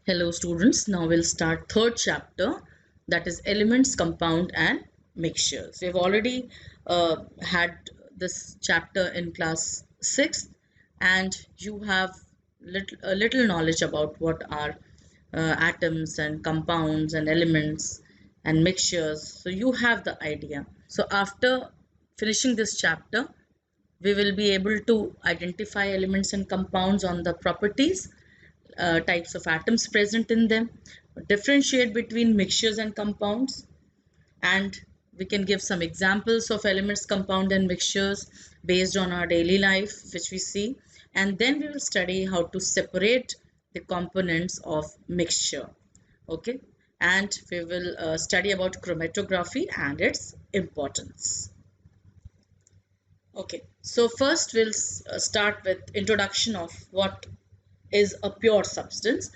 Hello students, now we'll start third chapter, that is elements, compound and mixtures. We've already had this chapter in class 6th and you have a little knowledge about what are atoms and compounds and elements and mixtures. So you have the idea. So after finishing this chapter, we will be able to identify elements and compounds on the properties, types of atoms present in them, differentiate between mixtures and compounds, and we can give some examples of elements, compound and mixtures based on our daily life which we see, and then we will study how to separate the components of mixture. Okay, and we will study about chromatography and its importance. Okay, so first we'll start with introduction of what is a pure substance.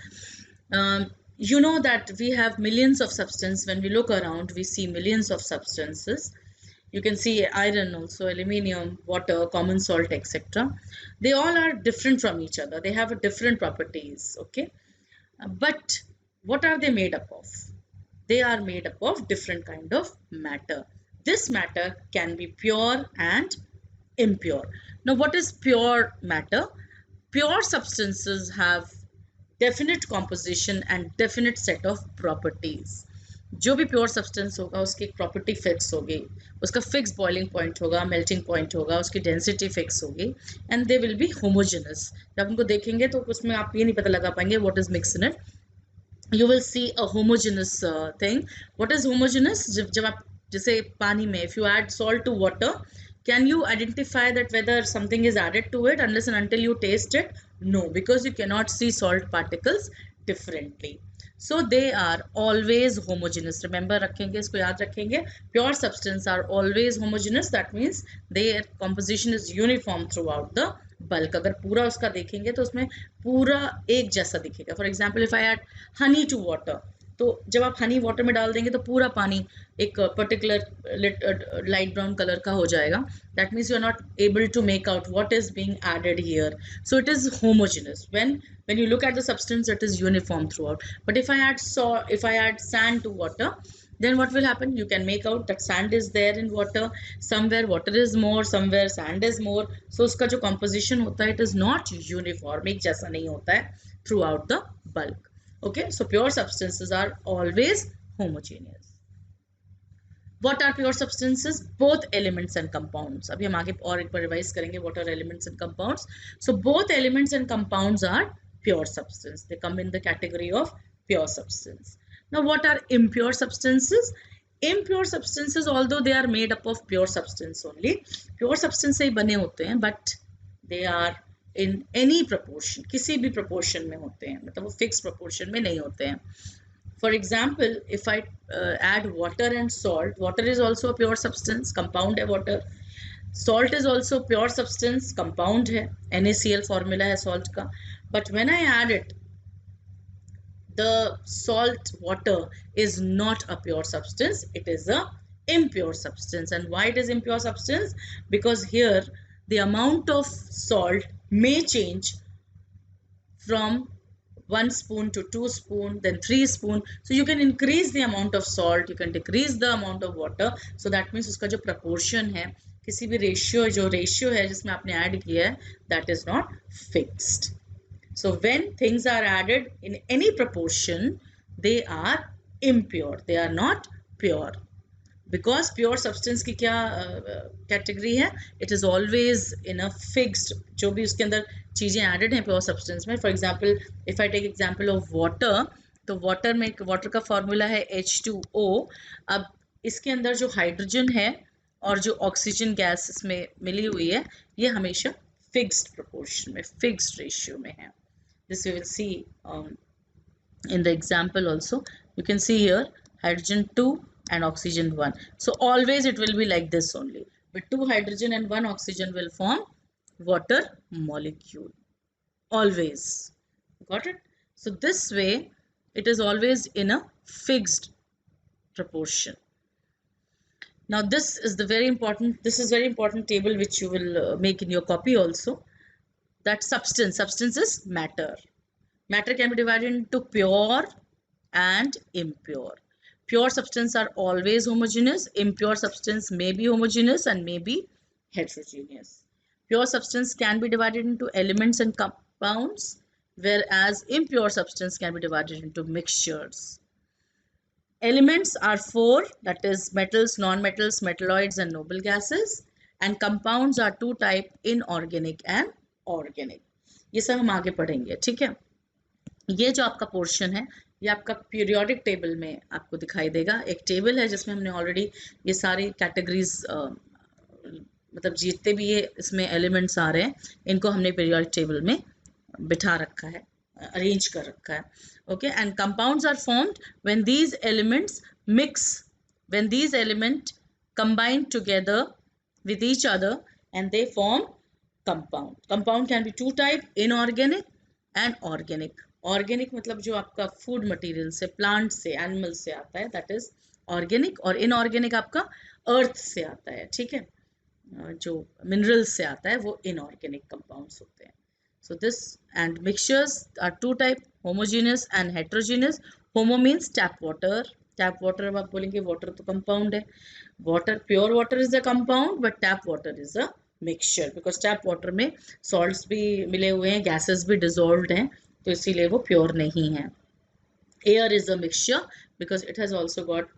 You know that we have millions of substances. When we look around, we see millions of substances. You can see iron also, aluminium, water, common salt, etc. They all are different from each other. They have a different properties. Okay, but what are they made up of? They are made up of different kind of matter. This matter can be pure and impure. Now, what is pure matter? Pure substances have definite composition and definite set of properties. जो भी pure substance होगा उसकी एक property fix होगी, उसका fix boiling point होगा, melting point होगा, उसकी डेंसिटी फिक्स होगी and they will be homogeneous. जब उनको देखेंगे तो उसमें आप ये नहीं पता लगा पाएंगे what is mix in it. You will see a homogeneous thing. What is homogeneous? जब आप जैसे पानी में if you add salt to water, can you identify that whether something is added to it unless and until you taste it? No, because you cannot see salt particles differently. So they are always homogeneous. Remember, रखेंगे इसको याद रखेंगे. Pure substance are always homogeneous. That means their composition is uniform throughout the bulk. अगर पूरा उसका देखेंगे तो उसमें पूरा एक जैसा दिखेगा. For example if I add honey to water, तो जब आप हनी वाटर में डाल देंगे तो पूरा पानी एक पर्टिकुलर लाइट ब्राउन कलर का हो जाएगा. That means you are not able to make out what is being added here. So it is homogeneous. when you look at the substance, it is uniform throughout. But if I add sand to water, then what will happen? You can make out that sand is there in water. Somewhere water is more, somewhere sand is more. So उसका जो composition होता है, it is not uniform, एक जैसा नहीं होता है throughout the bulk. Okay, so pure substances are always homogeneous. What are pure substances? Both elements and compounds. अभी हम आगे और एक बार रिवाइज करेंगे what are elements and compounds. So both elements and compounds are pure substance. They come in the category of pure substance. Now what are impure substances? Impure substances, although they are made up of pure substance only, pure substance से ही बने होते हैं, but they are in any proportion, किसी भी proportion में होते हैं, मतलब वो fixed proportion में नहीं होते हैं. For example, if I add water and salt, water is also a pure substance, compound है water. Salt is also pure substance, compound है, NaCl formula है salt का. But when I add it, the salt water is not a pure substance, it is a impure substance. And why it is impure substance? Because here the amount of salt may change from 1 spoon to 2 spoon, then 3 spoon. So you can increase the amount of salt, you can decrease the amount of water. So that means उसका जो proportion है, किसी भी ratio है जिसमें आपने add किया है, that is not fixed. So when things are added in any proportion, they are impure, they are not pure. Because pure substance की क्या category है? It is always in a fixed, जो भी उसके अंदर चीज़ें added हैं pure substance में. For example, if I take example of water, तो water में water का formula है H2O. अब इसके अंदर जो hydrogen है और जो oxygen gas इसमें मिली हुई है, ये हमेशा fixed proportion में, fixed ratio में है. This we will see in the example also. You can see here hydrogen 2 and oxygen 1. So always it will be like this only. With 2 hydrogen and 1 oxygen will form water molecule. Always. Got it? So this way it is always in a fixed proportion. Now this is very important table which you will make in your copy also. That substance is matter. Matter can be divided into pure and impure. Pure substance are always homogeneous. Impure substance may be homogeneous and may be heterogeneous. Pure substance can be divided into elements and compounds, whereas impure substance can be divided into mixtures. Elements are four, that is metals, non-metals, metalloids and noble gases. And compounds are two type, inorganic and organic. ये सब हम आगे पढ़ेंगे, ठीक है. ये जो आपका पोर्शन है ये आपका पीरियोडिक टेबल में आपको दिखाई देगा. एक टेबल है जिसमें हमने ऑलरेडी ये सारी कैटेगरीज मतलब जितने भी ये इसमें एलिमेंट्स आ रहे हैं इनको हमने पीरियोडिक टेबल में बिठा रखा है, अरेंज कर रखा है. Okay, and compounds are formed when these elements mix, when these element combine together with each other and they form compound. Compound can be two type, inorganic and organic. Organic मतलब जो आपका food material से, plant से, animal से आता है, that is organic. और inorganic आपका अर्थ से आता है, ठीक है, जो मिनरल से आता है वो इनऑर्गेनिक कंपाउंड्स होते हैं. So this and mixtures are two type, homogeneous and heterogeneous. Homo means tap water. Tap water अब आप बोलेंगे वाटर तो कंपाउंड है. Water, pure water is a compound but tap water is a mixture, because tap water में salts भी मिले हुए हैं, गैसेस भी डिजोल्व्ड हैं, तो इसीलिए वो प्योर नहीं है. Air is a mixture because it has also got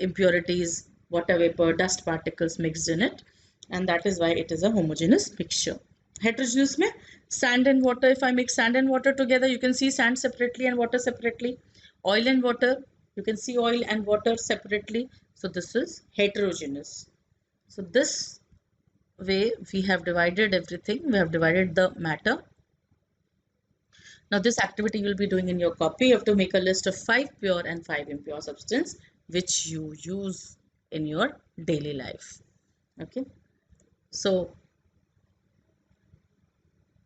impurities, water vapor, dust particles mixed in it, and that is why it is a homogeneous mixture. Heterogeneous में sand and water, if I mix sand and water together, you can see sand separately and water separately. Oil and water, you can see oil and water separately. So this is heterogeneous. So this way we have divided everything. We have divided the matter. Now this activity you will be doing in your copy. You have to make a list of 5 pure and 5 impure substance which you use in your daily life. Okay. So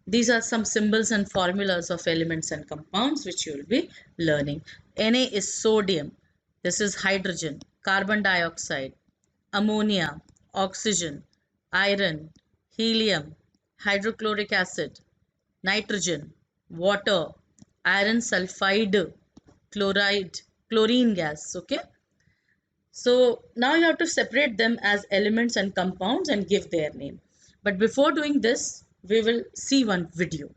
these are some symbols and formulas of elements and compounds which you will be learning. Na is sodium. This is hydrogen, carbon dioxide, ammonia, oxygen, iron, helium, hydrochloric acid, nitrogen, water, iron sulfide, chloride, chlorine gas. Okay. So now you have to separate them as elements and compounds and give their name. But before doing this, we will see one video.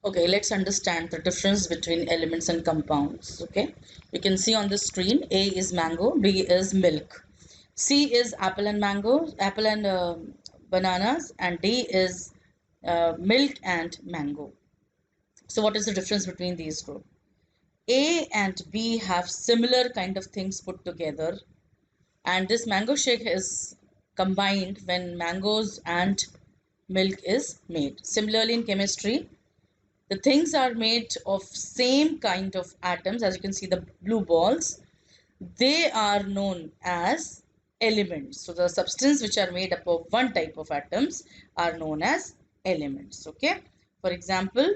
Okay, let's understand the difference between elements and compounds. Okay, you can see on the screen, A is mango, B is milk, C is apple and mango, apple and bananas, and D is milk and mango. So what is the difference between these two? A and B have similar kind of things put together, and this mango shake is combined when mangoes and milk is made. Similarly in chemistry, the things are made of same kind of atoms. As you can see, the blue balls, they are known as elements. So the substance which are made up of one type of atoms are known as elements. Okay. For example,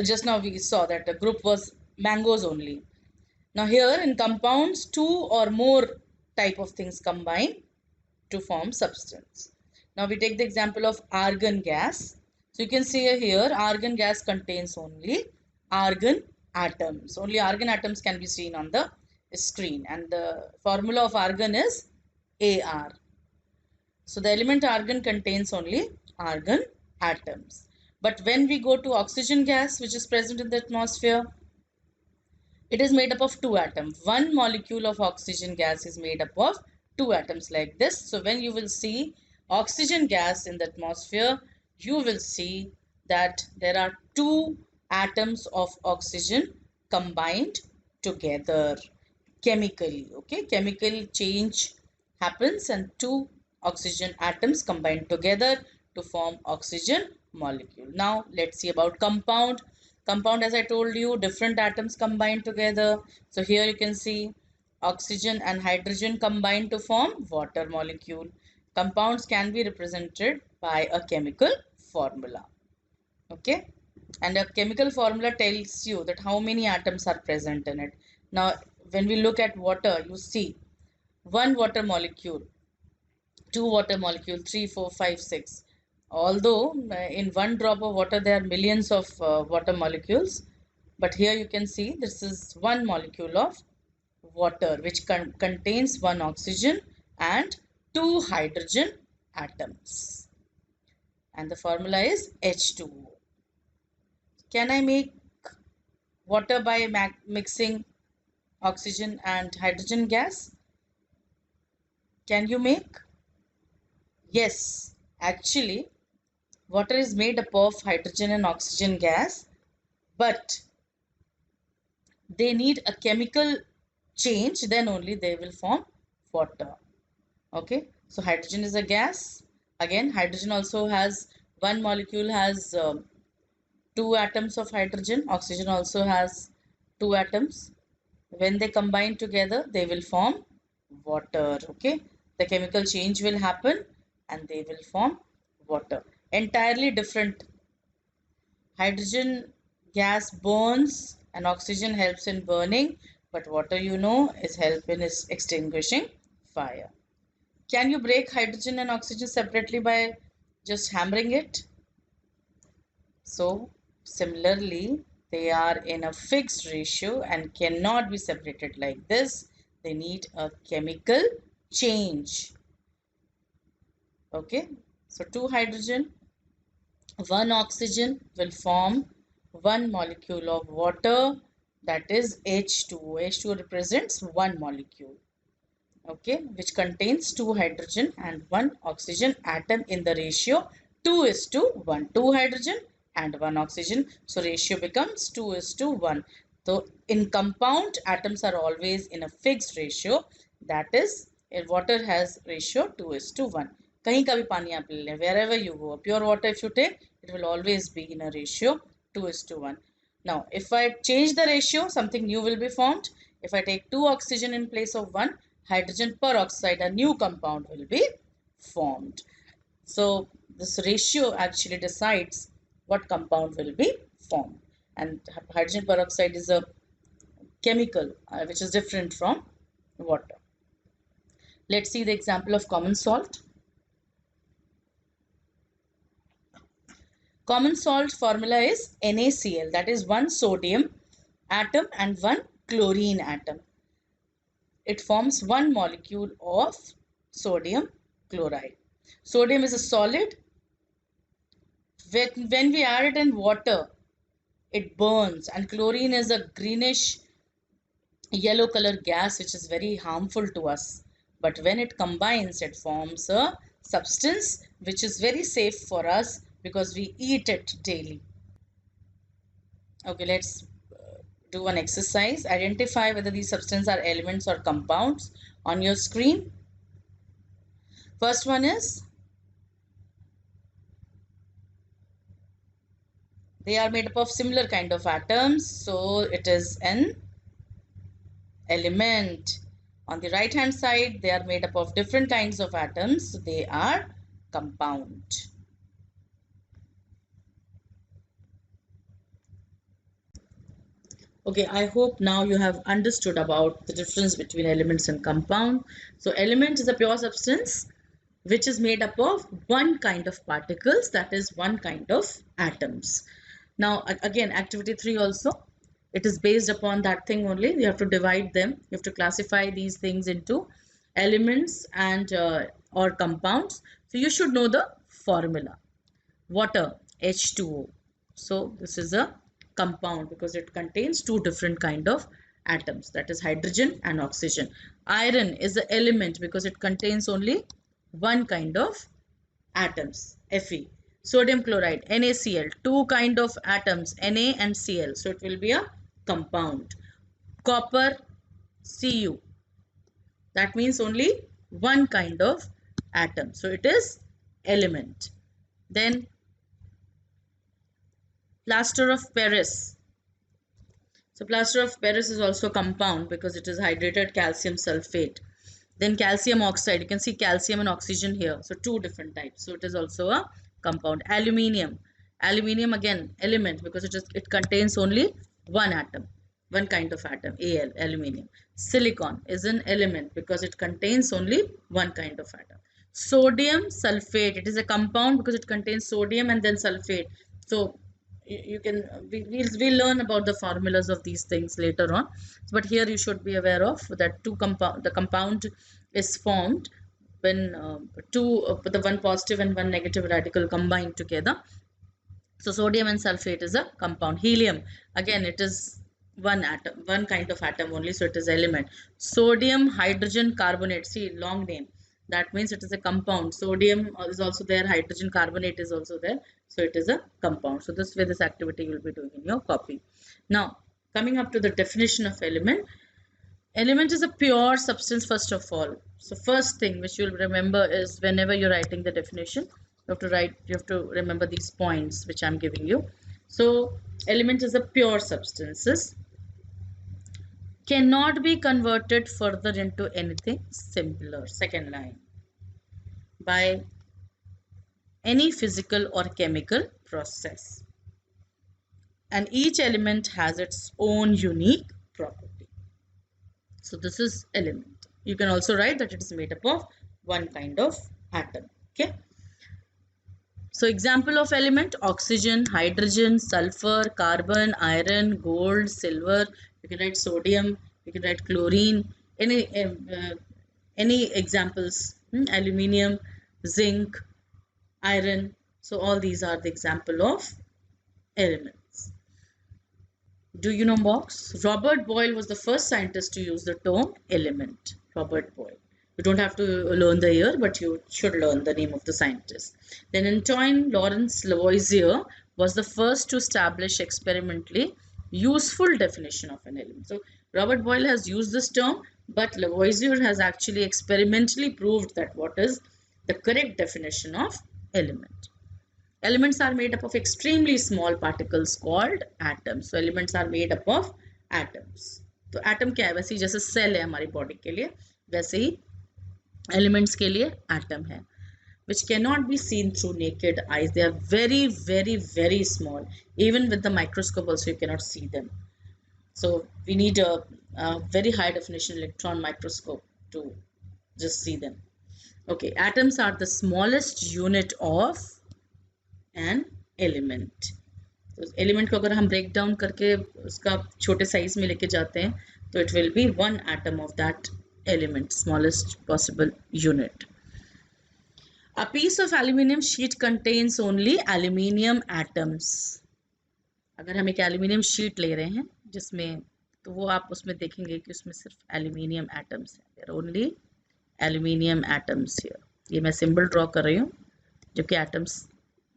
just now we saw that the group was mangoes only. Now here in compounds, two or more type of things combine to form substance. Now we take the example of argon gas. So you can see here argon gas contains only argon atoms. Only argon atoms can be seen on the screen, and the formula of argon is Ar. So the element argon contains only argon atoms. But when we go to oxygen gas, which is present in the atmosphere, it is made up of two atoms. One molecule of oxygen gas is made up of two atoms like this. So when you will see oxygen gas in the atmosphere, you will see that there are two atoms of oxygen combined together chemically. Okay, chemical change happens and two oxygen atoms combine together to form oxygen molecule. Now let's see about compound. Compound, as I told you, different atoms combine together. So here you can see oxygen and hydrogen combine to form water molecule. Compounds can be represented by a chemical formula. Okay, and a chemical formula tells you that how many atoms are present in it. Now when we look at water, you see one water molecule two water molecule, 3, 4, 5, 6. Although in one drop of water there are millions of water molecules, but here you can see this is one molecule of water which contains one oxygen and two hydrogen atoms, and the formula is H2O. Can I make water by mixing oxygen and hydrogen gas? Can you make? Yes, actually water is made up of hydrogen and oxygen gas, but they need a chemical change, then only they will form water. Okay, so hydrogen is a gas. Again, hydrogen also has one molecule has two atoms of hydrogen. Oxygen also has two atoms. When they combine together, they will form water. Okay, the chemical change will happen and they will form water. Entirely different. Hydrogen gas burns and oxygen helps in burning, but water, you know, is help in is extinguishing fire. Can you break hydrogen and oxygen separately by just hammering it? So similarly, they are in a fixed ratio and cannot be separated like this. They need a chemical change. Okay, so two hydrogen, one oxygen will form one molecule of water, that is H2O. H2O represents one molecule, okay, which contains two hydrogen and one oxygen atom in the ratio 2:1. Two hydrogen and one oxygen, so ratio becomes 2:1. So in compound, atoms are always in a fixed ratio, that is water has ratio 2:1. कहीं का भी पानी आप ले लें, wherever you go, pure water if you take, it will always be in a ratio 2:1. Now if I change the ratio, something new will be formed. If I take two oxygen in place of one hydrogen peroxide, a new compound will be formed. So this ratio actually decides what compound will be formed, and hydrogen peroxide is a chemical which is different from water. Let's see the example of common salt. Common salt formula is NaCl, that is one sodium atom and one chlorine atom. It forms one molecule of sodium chloride. Sodium is a solid. When we add it in water, it burns, and chlorine is a greenish yellow color gas which is very harmful to us. But when it combines, it forms a substance which is very safe for us because we eat it daily. Okay, let's do one exercise. Identify whether these substances are elements or compounds on your screen. First one is they are made up of similar kind of atoms, so it is an element. On the right hand side, they are made up of different kinds of atoms, so they are compound. Okay, I hope now you have understood about the difference between elements and compound. So element is a pure substance which is made up of one kind of particles, that is one kind of atoms. Now again, activity 3 also, it is based upon that thing only. You have to divide them, you have to classify these things into elements and or compounds. So you should know the formula. Water, H2O. So this is a compound because it contains two different kind of atoms, that is hydrogen and oxygen. Iron is the element because it contains only one kind of atoms, Fe. Sodium chloride, NaCl, two kind of atoms, Na and Cl, so it will be a compound. Copper, Cu, that means only one kind of atom, so it is element. Then plaster of Paris. So plaster of Paris is also compound because it is hydrated calcium sulfate. Then calcium oxide, you can see calcium and oxygen here, so two different types, so it is also a compound. Aluminium, aluminium again element because it contains only one atom, one kind of atom, Al, aluminium. Silicon is an element because it contains only one kind of atom. Sodium sulfate, it is a compound because it contains sodium and then sulfate. So you can we'll learn about the formulas of these things later on, but here you should be aware of that the compound is formed when the one positive and one negative radical combine together. So sodium and sulfate is a compound. Helium, again, it is one atom, one kind of atom only, so it is element. Sodium hydrogen carbonate, see, long name. That means it is a compound. Sodium is also there, hydrogen carbonate is also there, so it is a compound. So this way, this activity you will be doing in your copy. Now, coming up to the definition of element. Element is a pure substance, first of all. So first thing which you'll remember is whenever you're writing the definition, you have to remember these points which I'm giving you. So element is a pure substances, cannot be converted further into anything simpler. Second line, by any physical or chemical process. And each element has its own unique property. So this is element. You can also write that it is made up of one kind of atom. Okay. So example of element: oxygen, hydrogen, sulfur, carbon, iron, gold, silver. You can write sodium. You can write chlorine. Any examples? Aluminium, zinc, iron. So all these are the example of elements. Do you know Box? Robert Boyle was the first scientist to use the term element. Robert Boyle. You don't have to learn the year, but you should learn the name of the scientist. Then Antoine Lawrence Lavoisier was the first to establish experimentally useful definition of an element. So Robert Boyle has used this term, but Lavoisier has actually experimentally proved that what is the correct definition of element. Elements are made up of extremely small particles called atoms. So elements are made up of atoms. तो atom क्या है? वैसे ही जैसे cell है हमारी body के लिए, वैसे ही एलिमेंट्स के लिए एटम है, which cannot be seen through naked eyes. They are very, very, very small. Even with the microscope also you cannot see them. So we need a very high definition electron microscope to just see them. Okay, atoms are the smallest unit of an element. तो element को अगर हम break down करके उसका छोटे size में लेके जाते हैं तो it will be one atom of that element, smallest possible unit. A piece of aluminium sheet contains only aluminium atoms. अगर हम एक एल्यूमिनियम शीट ले रहे हैं जिसमें, तो वो आप उसमें देखेंगे कि उसमें सिर्फ एल्यूमिनियम एटम्स हैं. There only aluminium atoms here. ये मैं सिंबल ड्रॉ कर रही हूँ, जबकि एटम्स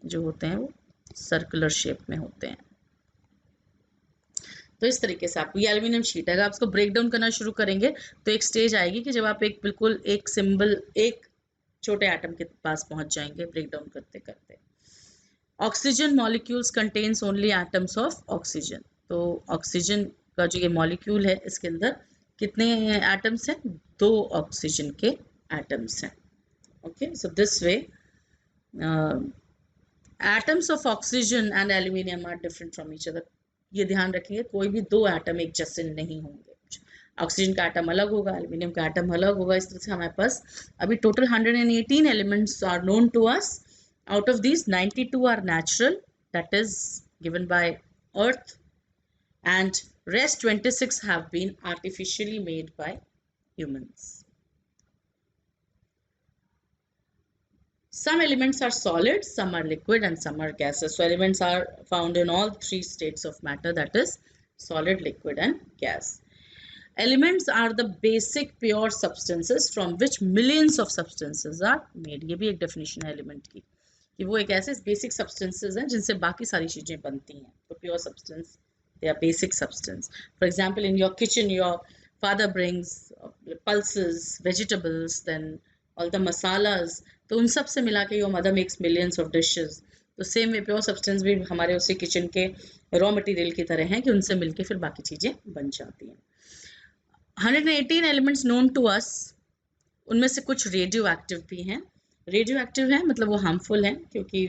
जो होते हैं वो सर्कुलर शेप में होते हैं. तो इस तरीके से आपको ये एल्यूमिनियम शीट है. अगर आप इसको ब्रेक डाउन करना शुरू करेंगे तो एक स्टेज आएगी कि जब आप एक बिल्कुल एक सिंबल, एक छोटे एटम के पास पहुंच जाएंगे ब्रेक डाउन करते करते. Oxygen molecules contains only atoms of oxygen. तो ऑक्सीजन का जो ये मॉलिक्यूल है इसके अंदर कितने एटम्स हैं? 2 ऑक्सीजन के एटम्स हैं. Okay, so this way atoms of oxygen and aluminium are different from each other. ये ध्यान रखिए, कोई भी 2 एटम एक जैसे नहीं होंगे. ऑक्सीजन का एटम अलग होगा, एल्यूमिनियम का एटम अलग होगा. इस तरह से हमारे पास अभी total 118 elements are known to us. Out of these 92 are natural, that is given by earth, and rest 26 have been artificially made by humans. Some elements are solid, some are liquid, and some are gases. So elements are found in all 3 states of matter, that is solid, liquid, and gas. Elements are the basic pure substances from which millions of substances are made. ये भी एक definition है element की, कि वो एक ऐसे basic substances हैं जिनसे बाकी सारी चीजें बनती हैं. तो pure substance, they are basic substance. For example, in your kitchen, your father brings pulses, vegetables, then all the masalas. तो उन सब से मिला के your mother makes millions of dishes. तो सेम वे प्योर सब्सटेंस भी हमारे उसी किचन के रॉ मटेरियल की तरह हैं कि उनसे मिलके फिर बाकी चीज़ें बन जाती हैं. 118 एलिमेंट्स नोन टू अस, उनमें से कुछ रेडियो एक्टिव भी हैं. रेडियो एक्टिव है मतलब वो हार्मफुल हैं क्योंकि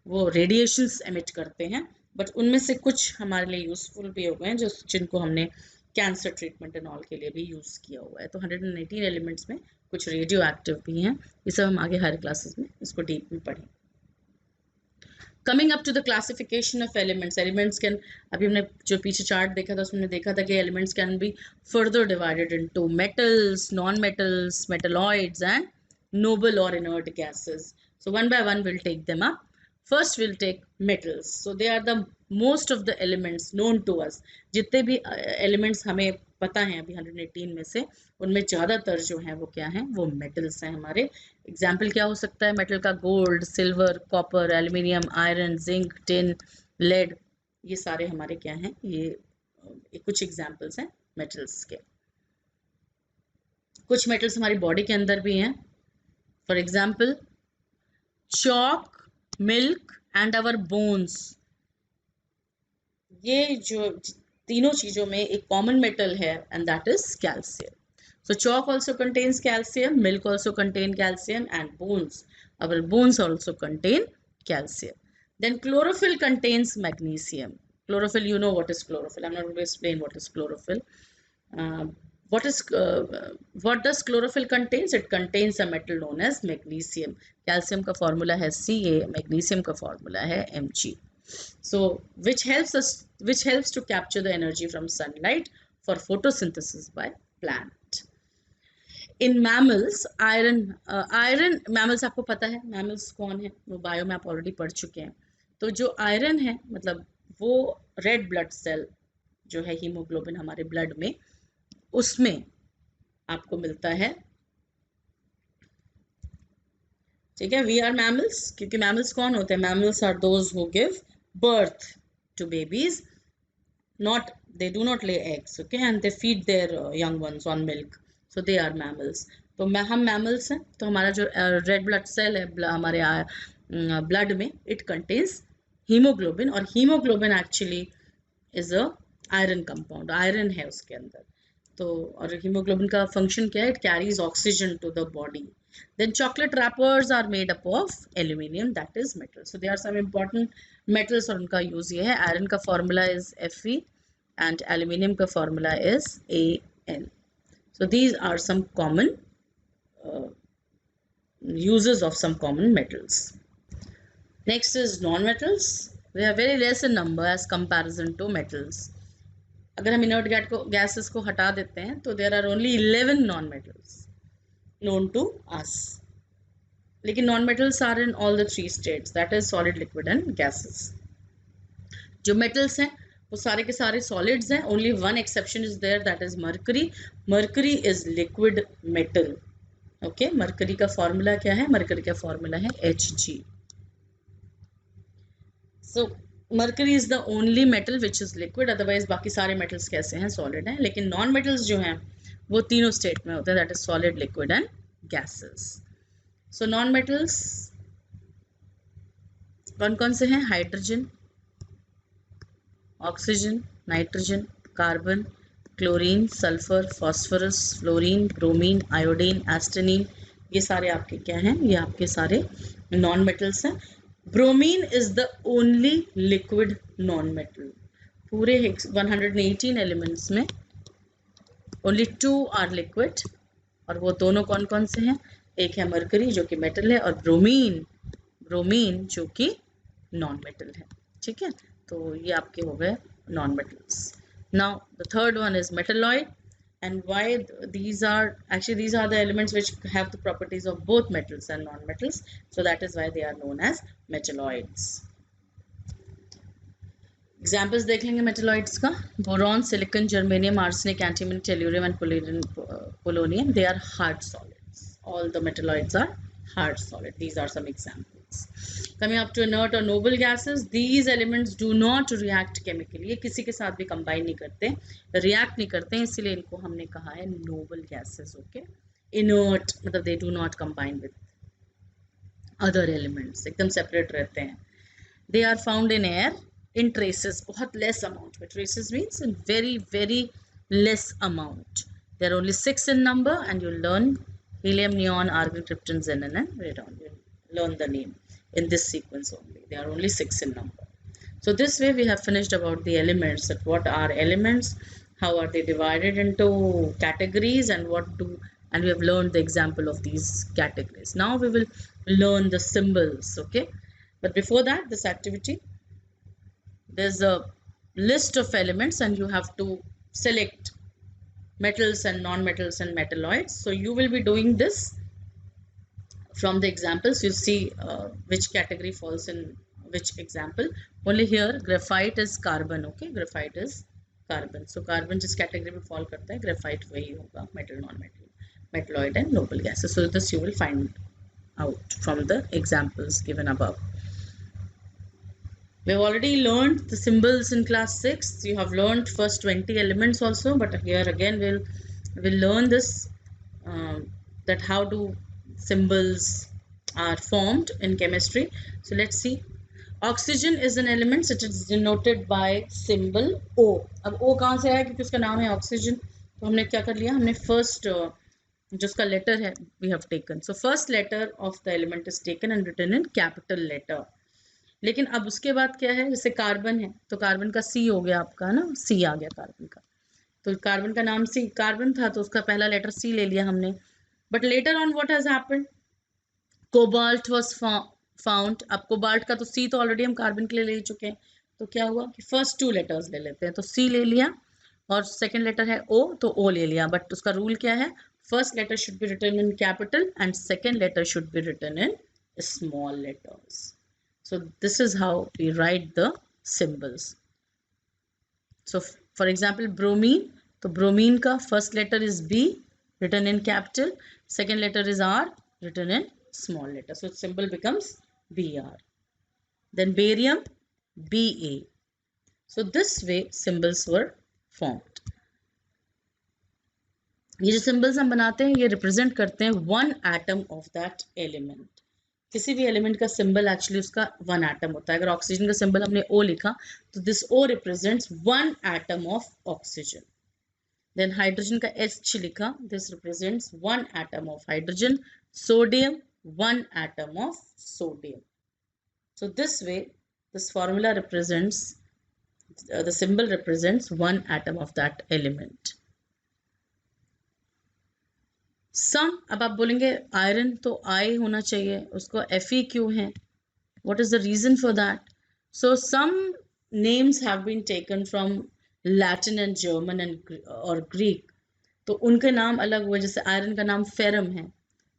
वो रेडिएशंस एमिट करते हैं, बट उनमें से कुछ हमारे लिए यूजफुल भी हो गए हैं जिनको हमने कैंसर ट्रीटमेंट एंड ऑल के लिए भी यूज़ किया हुआ है. तो 118 एलिमेंट्स में कुछ रेडियो एक्टिव भी हैं। ये सब हम आगे हायर क्लासेस में इसको डीप में पढ़ें। Coming up to the classification of elements, elements can, अभी हमने जो पीछे चार्ट देखा था उसमें देखा था कि elements can be further divided into metals, non metals, metalloids and noble or inert gases. So one by one we'll take them up. First we'll take metals. So they are the most of the elements known to us. जितने भी elements हमें पता हैं अभी 118 में से, उनमें ज़्यादातर जो हैं वो क्या हैं, वो metals हैं हमारे। एग्जाम्पल क्या हो सकता है मेटल का? Gold, silver, copper, aluminium, iron, zinc, tin, lead, ये सारे हमारे क्या हैं, ये कुछ एग्जाम्पल्स हैं मेटल्स के। कुछ मेटल्स हमारी बॉडी के अंदर भी हैं। For example, chalk, milk and our bones. ये जो तीनों चीजों में एक कॉमन मेटल है and that is calcium. So chalk also contains calcium, milk also contain calcium and bones. Our bones also contain calcium. Then chlorophyll contains magnesium. Chlorophyll, you know what is chlorophyll. I'm not going to explain what is chlorophyll. What does chlorophyll contains? It contains a metal known as magnesium. Calcium का formula है Ca, magnesium का formula है Mg. So which helps to capture the energy from sunlight for photosynthesis by plant. In mammals, iron mammals आपको पता है mammals कौन है, वो बायो में आप ऑलरेडी पढ़ चुके हैं। तो जो आयरन है मतलब वो रेड ब्लड सेल जो है हीमोग्लोबिन हमारे ब्लड में, उसमें आपको मिलता है। ठीक है, वी आर मैमल्स, क्योंकि मैमल्स कौन होते हैं? Mammals are those who give birth to babies, not they do not lay eggs, okay, and they feed their young ones on milk, so they are mammals. तो हम mammals हैं, तो हमारा जो रेड ब्लड सेल है हमारे blood में, it contains haemoglobin, और haemoglobin actually is a iron compound, iron है उसके अंदर। तो और हीमोग्लोबिन का फंक्शन क्या है? It carries oxygen to the body. Then chocolate wrappers are made up of aluminium, that is metal. So they are some important metals, और उनका यूज ये है। आयरन का formula is Fe and aluminium का formula is An. So these are some common uses of some common metals. Next is non-metals. They are very less in number as comparison to metals. अगर हम inert gases को हटा देते हैं तो there are only 11 non metals known to us. लेकिन non metals are in all the 3 states, that is solid, liquid and gases. जो metals हैं वो सारे के सारे सॉलिड्स हैं, only one exception is there, that is mercury. Mercury is liquid metal, okay. Mercury का formula क्या है? मर्करी का फॉर्मूला है Hg। So mercury is the only metal which is liquid, otherwise बाकी सारे मेटल्स कैसे हैं? सॉलिड हैं। लेकिन नॉन मेटल्स जो हैं वो तीनों स्टेट में होते हैं, that is solid, liquid and gases. So non metals कौन कौन से हैं? Hydrogen, oxygen, nitrogen, carbon, chlorine, sulphur, phosphorus, fluorine, bromine, iodine, astatine, ये सारे आपके क्या हैं? ये आपके सारे नॉन मेटल्स हैं। Bromine is the only liquid non metal. पूरे 118 एलिमेंट्स में ओनली 2 आर लिक्विड, और वो दोनों कौन कौन से हैं? एक है मरकरी जो कि मेटल है, और ब्रोमीन जो कि नॉन मेटल है। ठीक है, तो ये आपके हो गए non metals. Now the third one is metalloid, and why these are the elements which have the properties of both metals and non-metals, so that is why they are known as metalloids. Examples देख लेंगे metalloids का। boron, silicon, germanium, arsenic, antimony, tellurium and polonium, they are hard solids. All the metalloids are hard solid. These are some examples. Coming up to inert or noble gases, these elements do not react chemically. ये किसी के साथ भी combine नहीं करते, react नहीं करते, इसीलिए इनको हमने कहा है noble gases. Okay, inert मतलब they do not combine with other elements, एकदम separate रहते हैं। They are found in air in traces, बहुत less amount में। Traces means in very very less amount. There are only 6 in number, and you learn helium, neon, argon, krypton, xenon, and radon. You learn the name in this sequence only. They are only 6 in number. So this way we have finished about the elements, that what are elements, how are they divided into categories, and what do and we have learned the example of these categories. Now we will learn the symbols, okay? But before that, this activity, there's a list of elements and you have to select metals and non-metals and metalloids. So you will be doing this from the examples. You see which category falls in which example. Only here graphite is carbon, okay? Graphite is carbon. So carbon जिस category में fall करता है, graphite वही होगा, metal, non-metal, metalloid and noble gases. So this you will find out from the examples given above. We've already learned the symbols in class 6. You have learned first 20 elements also, but here again we'll learn this, that how do symbols are formed in chemistry. So let's see. Oxygen is an element, it is denoted by symbol O. अब O कहाँ से आया, क्योंकि उसका नाम है oxygen. तो हमने क्या कर लिया, हमने फर्स्ट जो उसका लेटर है we have taken. So first letter of the element is taken and written in capital letter. लेकिन अब उसके बाद क्या है, जैसे कार्बन है तो कार्बन का सी हो गया आपका, है ना, सी आ गया कार्बन का. तो कार्बन का नाम सी, कार्बन था तो उसका पहला लेटर सी ले लिया हमने. But later on what has happened, cobalt was found. अब कोबाल्ट का तो सी तो ऑलरेडी हम कार्बन के लिए ले चुके हैं, तो क्या हुआ कि फर्स्ट 2 लेटर्स ले लेते हैं. तो सी ले लिया और सेकेंड लेटर है ओ, तो ओ ले लिया. बट उसका रूल क्या है, first letter should be written in capital and second letter should be written in small letters. So this is how we write the symbols. So for example, bromine. So bromine ka first letter is B, written in capital. Second letter is R, written in small letter. So symbol becomes Br. Then barium, Ba. So this way symbols were formed. ये जो symbols हम बनाते हैं, ये represent करते हैं one atom of that element. किसी भी एलिमेंट का सिंबल एक्चुअली उसका 1 एटम होता है. अगर ऑक्सीजन का सिंबल हमने O लिखा तो this O represents 1 atom of oxygen. Then hydrogen का H लिखा, this represents 1 atom of hydrogen. Sodium 1 atom of sodium. So this way this formula represents, the symbol represents 1 atom of that element. Some, अब आप बोलेंगे iron तो आई होना चाहिए, उसको Fe क्यों है, what is the reason for that? So some names have been taken from Latin and German and or Greek, तो उनके नाम अलग हुए. जैसे आयरन का नाम फेरम है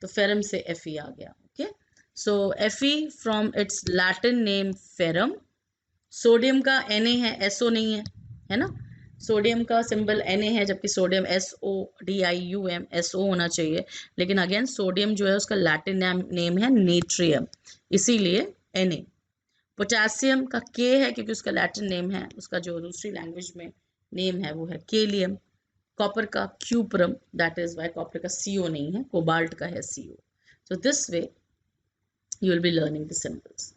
तो फेरम से Fe आ गया. Okay, so Fe from its Latin name ferrum. Sodium का Na है, SO नहीं है ना. सोडियम का सिंबल Na है, जबकि सोडियम SODIUM SO होना चाहिए. लेकिन अगेन सोडियम जो है उसका लैटिन नेम है नेट्रियम, इसीलिए Na. पोटेशियम का K है क्योंकि उसका लैटिन नेम है, उसका जो दूसरी लैंग्वेज में नेम है वो है केलियम. कॉपर का cuprum, that is why copper का CO नहीं है, कोबाल्ट का है CO. So this way you will be learning the symbols.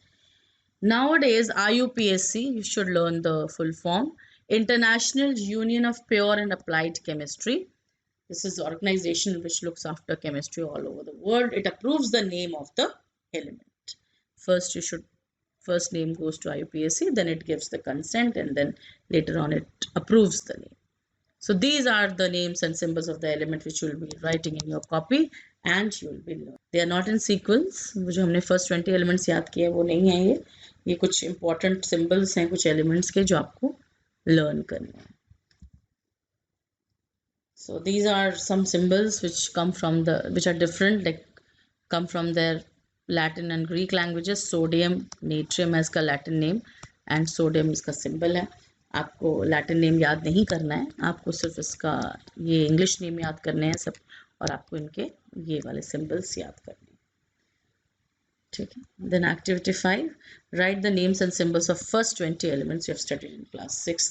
Nowadays IUPAC, you should learn the full form. International Union of Pure and Applied Chemistry. This is the organization which looks after chemistry all over the world. It approves the name of the element. First name goes to IUPAC, then it gives the consent, and then later on it approves the name. So these are the names and symbols of the element which you will be writing in your copy and you will be learning. They are not in sequence. जो हमने first 20 elements याद किए वो नहीं है. ये कुछ important symbols हैं कुछ elements के जो आपको learn करने हैं. So these are some symbols which which are different, like come from their Latin and Greek languages. Sodium, natrium has का Latin name and sodium इसका symbol है. आपको लैटिन नेम याद नहीं करना है, आपको सिर्फ इसका ये इंग्लिश नेम याद करने हैं सब, और आपको इनके ये वाले सिंबल्स याद करने हैं. ठीक है. Then activity 5, write the names and symbols of first 20 elements you have studied in class 6.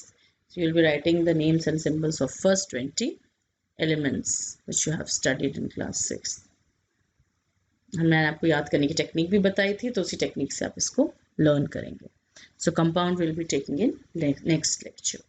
So you will be writing the names and symbols of first 20 elements which you have studied in class 6. मैंने आपको याद करने की technique भी बताई थी, तो उसी टेक्निक से आप इसको लर्न करेंगे. So compound will be taking in next lecture.